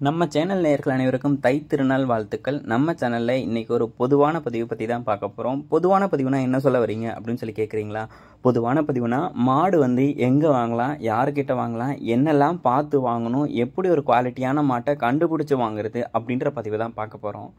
நம்ம சேனல் நேயர்கள் அனைவருக்கும் தை திருநாள் வாழ்த்துக்கள். நம்ம சேனல்ல இன்னைக்கு ஒரு பொதுவான பதிவு பத்தி தான் பார்க்க போறோம். பொதுவான பதிவுனா என்ன சொல்ல வரீங்க அப்படின்னு சொல்லி கேட்குறீங்களா? பொதுவான பதிவுனா மாடு எங்க வாங்கலாம், யாருக்கிட்ட வாங்கலாம், என்னெல்லாம் பார்த்து வாங்கணும், எப்படி ஒரு குவாலிட்டியான மாட்டை கண்டுபிடிச்சு வாங்குறது அப்படின்ற பதிவு தான் பார்க்க போறோம்.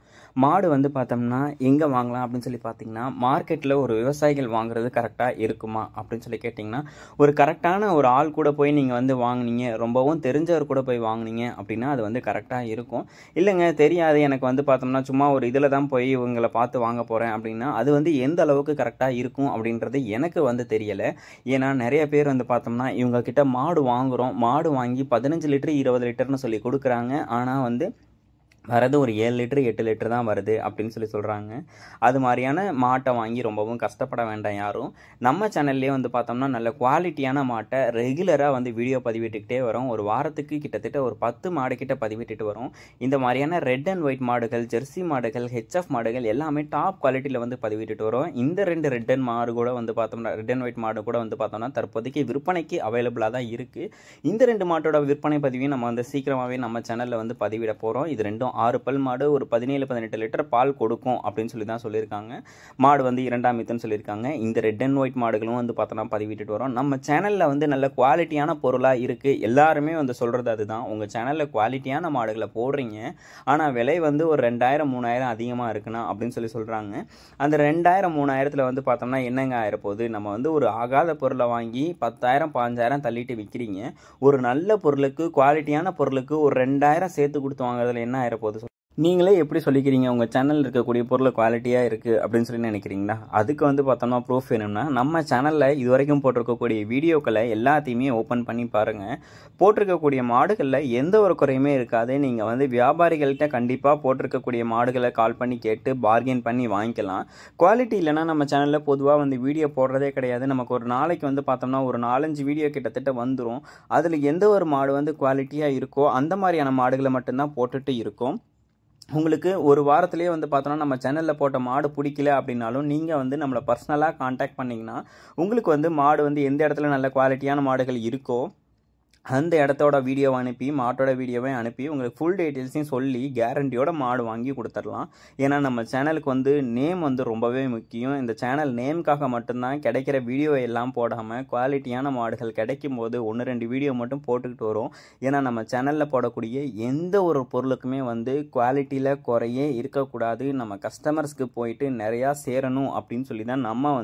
மாடு பார்த்தோம்னா எங்க வாங்கலாம் அப்படின்னு சொல்லி பார்த்தீங்கன்னா, மார்க்கெட்ல ஒரு விவசாயிகள் வாங்குறது கரெக்டா இருக்குமா அப்படின்னு சொல்லி கேட்டிங்கன்னா, ஒரு கரெக்டான ஒரு ஆள் கூட போய் நீங்க வாங்குனீங்க, ரொம்பவும் தெரிஞ்சவர் கூட போய் வாங்குனீங்க அப்படின்னா அது கரெக்டாக இருக்கும். இல்லைங்க தெரியாது எனக்கு பார்த்தோம்னா சும்மா ஒரு இதில் தான் போய் இவங்களை பார்த்து வாங்க போகிறேன் அப்படின்னா அது எந்த அளவுக்கு கரெக்டாக இருக்கும் அப்படின்றது எனக்கு தெரியலை. ஏன்னா நிறைய பேர் பார்த்தோம்னா இவங்க கிட்ட மாடு வாங்குகிறோம், மாடு வாங்கி 15 லிட்டர் 20 லிட்டர்னு சொல்லி கொடுக்குறாங்க. ஆனால் வரது ஒரு 7 லிட்டர் 8 லிட்டர் தான் வருது அப்படின்னு சொல்லி சொல்கிறாங்க. அது மாதிரியான மாட்டை வாங்கி ரொம்பவும் கஷ்டப்பட வேண்டாம் யாரும். நம்ம சேனல்லே பார்த்தோம்னா நல்ல குவாலிட்டியான மாட்டை ரெகுலராக வீடியோ பதிவிட்டுக்கிட்டே வரோம். ஒரு வாரத்துக்கு கிட்டத்தட்ட ஒரு 10 மாடு கிட்ட பதிவிட்டுட்டு வரோம். இந்த மாதிரியான ரெட் அண்ட் ஒயிட் மாடுகள், ஜெர்சி மாடுகள், ஹெச்எஃப் மாடுகள் எல்லாமே டாப் குவாலிட்டியில் பதிவிட்டுட்டு வரோம். இந்த 2 ரெட் அண்ட் மாடு கூட பார்த்தோம்னா ரெட் அண்ட் ஒயிட் மாடு கூட பார்த்தோம்னா தற்போதைக்கு விற்பனைக்கு அவைலபிளாக தான் இருக்குது. இந்த 2 மாட்டோட விற்பனை பதிவையும் நம்ம சீக்கிரமாகவே நம்ம சேனலில் பதிவிட போகிறோம். இது ரெண்டும் 6 பல் மாடு, ஒரு 17-18 லிட்டர் பால் கொடுக்கும் அப்படின்னு சொல்லி தான் சொல்லியிருக்காங்க. மாடு 2ஆம் ஈத்துன்னு சொல்லியிருக்காங்க. இந்த ரெட் அண்ட் ஒயிட் மாடுகளும் பார்த்தோன்னா பதிவிட்டுட்டு வரோம். நம்ம சேனலில் நல்ல குவாலிட்டியான பொருளாக இருக்குது. எல்லாருமே சொல்கிறது அதுதான், உங்கள் சேனலில் குவாலிட்டியான மாடுகளை போடுறீங்க, ஆனால் விலை ஒரு 2000-3000 அதிகமாக இருக்குண்ணா அப்படின்னு சொல்லி சொல்கிறாங்க. அந்த 2000-3000 பார்த்தோம்னா என்னங்க ஆயிரப்போகுது? நம்ம ஒரு ஆகாத பொருளை வாங்கி 10,000-15,000 தள்ளிட்டு விற்கிறீங்க. ஒரு நல்ல பொருளுக்கு, குவாலிட்டியான பொருளுக்கு ஒரு 2000 சேர்த்து கொடுத்து வாங்குறதுல என்ன ஆயிரப்போகுது? நீங்களே எப்படி சொல்லிக்கிறீங்க உங்கள் சேனலில் இருக்கக்கூடிய பொருள் குவாலிட்டியாக இருக்குது அப்படின்னு சொல்லி நினைக்கிறீங்களா? அதுக்கு பார்த்தோம்னா ப்ரூஃப் வேணும்னா நம்ம சேனலில் இது வரைக்கும் போட்டிருக்கக்கூடிய வீடியோக்களை எல்லாத்தையுமே ஓப்பன் பண்ணி பாருங்கள். போட்டிருக்கக்கூடிய மாடுகளில் எந்த ஒரு குறையுமே இருக்காது. நீங்கள் வியாபாரிகள்கிட்ட கண்டிப்பாக போட்டிருக்கக்கூடிய மாடுகளை கால் பண்ணி கேட்டு பார்கெயின் பண்ணி வாங்கிக்கலாம். குவாலிட்டி இல்லைனா நம்ம சேனலில் பொதுவாக வீடியோ போடுறதே கிடையாது. நமக்கு ஒரு நாளைக்கு பார்த்தோம்னா ஒரு 4-5 வீடியோ கிட்டத்தட்ட வந்துடும். அதில் எந்த ஒரு மாடு குவாலிட்டியாக இருக்கோ அந்த மாதிரியான மாடுகளை மட்டும்தான் போட்டுட்டு இருக்கோம். உங்களுக்கு ஒரு வாரத்திலேயே பார்த்தோன்னா நம்ம சேனலில் போட்ட மாடு பிடிக்கல அப்படின்னாலும் நீங்கள் நம்மளை பர்சனலாக காண்டாக்ட் பண்ணிங்கன்னா உங்களுக்கு மாடு எந்த இடத்துல நல்ல குவாலிட்டியான மாடுகள் இருக்கோ அந்த இடத்தோட வீடியோவை அனுப்பி, மாட்டோட வீடியோவை அனுப்பி உங்களுக்கு ஃபுல் டீட்டெயில்ஸையும் சொல்லி கேரண்டியோட மாடு வாங்கி கொடுத்துடலாம். ஏன்னா நம்ம சேனலுக்கு நேம் ரொம்பவே முக்கியம். இந்த சேனல் நேமுக்காக மட்டும்தான் கிடைக்கிற வீடியோவை எல்லாம் போடாமல் குவாலிட்டியான மாடுகள் கிடைக்கும் போது 1-2 வீடியோ மட்டும் போட்டுக்கிட்டு வரும். ஏன்னா நம்ம சேனலில் போடக்கூடிய எந்த ஒரு பொருளுக்குமே குவாலிட்டியில் குறையே இருக்கக்கூடாது. நம்ம கஸ்டமர்ஸ்க்கு போயிட்டு நிறையா சேரணும் அப்படின்னு சொல்லி தான் நம்ம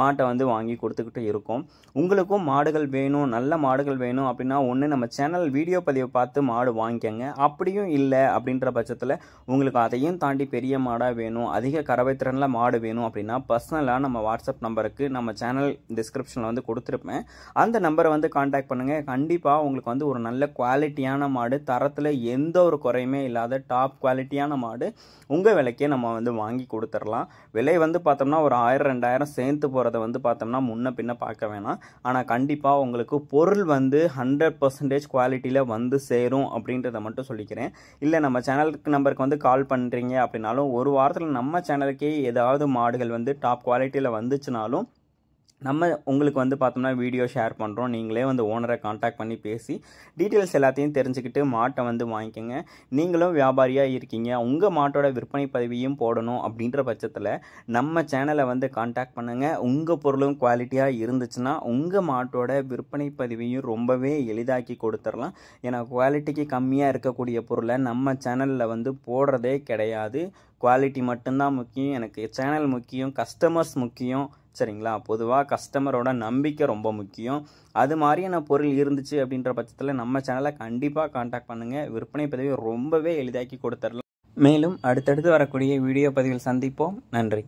மாட்டை வாங்கி கொடுத்துக்கிட்டு இருக்கோம். உங்களுக்கும் மாடுகள் வேணும், நல்ல மாடுகள் வேணும் அப்படின்னா ஒன்று நம்ம சேனல் வீடியோ பதிவை பார்த்து மாடு வாங்கிக்கங்க. அப்படியும் இல்லை அப்படின்ற பட்சத்தில் உங்களுக்கு அதையும் தாண்டி பெரிய மாடாக வேணும், அதிக கறவை திறனில் மாடு வேணும் அப்படின்னா பர்சனலாக நம்ம வாட்ஸ்அப் நம்பருக்கு நம்ம சேனல் டிஸ்கிரிப்ஷனில் கொடுத்துருப்பேன். அந்த நம்பரை காண்டாக்ட் பண்ணுங்கள். கண்டிப்பாக உங்களுக்கு ஒரு நல்ல குவாலிட்டியான மாடு, தரத்தில் எந்த ஒரு குறையுமே இல்லாத டாப் குவாலிட்டியான மாடு உங்கள் விலைக்கே நம்ம வாங்கி கொடுத்துடலாம். விலை பார்த்தோம்னா ஒரு 1000-2000 சேர்த்து போகிறத பார்த்தோம்னா முன்ன பின்ன பார்க்க வேணாம். ஆனால் கண்டிப்பாக உங்களுக்கு பொருள் 100% குவாலிட்டியில் சேரும் அப்படின்றத மட்டும் சொல்லிக்கிறேன். இல்லை நம்ம சேனலுக்கு நம்பருக்கு கால் பண்ணுறீங்க அப்படின்னாலும் ஒரு வாரத்தில் நம்ம சேனலுக்கே ஏதாவது மாடுகள் டாப் குவாலிட்டியில் வந்துச்சுனாலும் நம்ம உங்களுக்கு பார்த்தோம்னா வீடியோ ஷேர் பண்ணுறோம். நீங்களே ஓனரை காண்டாக்ட் பண்ணி பேசி டீட்டெயில்ஸ் எல்லாத்தையும் தெரிஞ்சுக்கிட்டு மாட்டை வாங்கிக்கோங்க. நீங்களும் வியாபாரியாக இருக்கீங்க, உங்கள் மாட்டோட விற்பனை பதிவையும் போடணும் அப்படின்ற பட்சத்தில் நம்ம சேனலை காண்டாக்ட் பண்ணுங்கள். உங்கள் பொருளும் குவாலிட்டியாக இருந்துச்சுன்னா உங்கள் மாட்டோட விற்பனை பதிவையும் ரொம்பவே எளிதாக்கி கொடுத்துடலாம். ஏன்னா குவாலிட்டிக்கு கம்மியாக இருக்கக்கூடிய பொருளை நம்ம சேனலில் போடுறதே கிடையாது. குவாலிட்டி மட்டும்தான் முக்கியம். எனக்கு சேனல் முக்கியம், கஸ்டமர்ஸ் முக்கியம், சரிங்களா? பொதுவாக கஸ்டமரோட நம்பிக்கை ரொம்ப முக்கியம். அது மாதிரியான பொருள் இருந்துச்சு அப்படின்ற பட்சத்தில் நம்ம சேனலை கண்டிப்பாக காண்டாக்ட் பண்ணுங்கள். விற்பனை பதிவை ரொம்பவே எளிதாக்கி கொடுத்துடலாம். மேலும் அடுத்தடுத்து வரக்கூடிய வீடியோ பதிவில் சந்திப்போம். நன்றி.